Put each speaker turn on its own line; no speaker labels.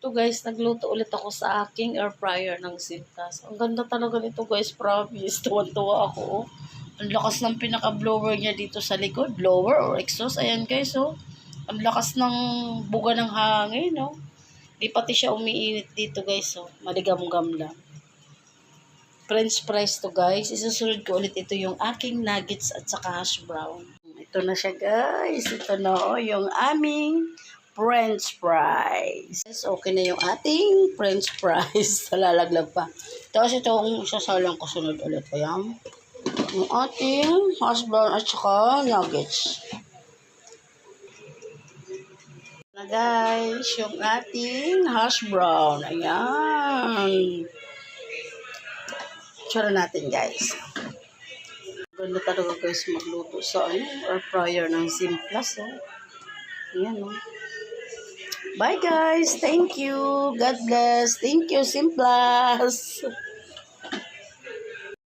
ito guys, nagluto ulit ako sa aking air fryer ng Simplas. Ang ganda talaga nito guys, promise. Tuwan-tuwa ako. Oh. Ang lakas ng pinaka-blower niya dito sa likod. Blower or exhaust. Ayan guys, oh. Ang lakas ng buga ng hangin, no? Di pati siya umiinit dito guys, oh. Maligam-gam lang. French fries to guys. Isusunod ko ulit ito yung aking nuggets at saka hash brown. Ito na siya guys. Ito na oh, yung aming French fries. Okay na yung ating French fries. Lalaglag pa. Tapos itong sasalang ko sunod ulit. Ayan. Yung ating hash brown at saka nuggets. Na guys, yung ating hash brown. Ayan. Tsura natin guys. Ganda talaga guys magluto sa air fryer ng Simplas. Oh. Ayan oh. Bye guys. Thank you. God bless. Thank you, Simplas.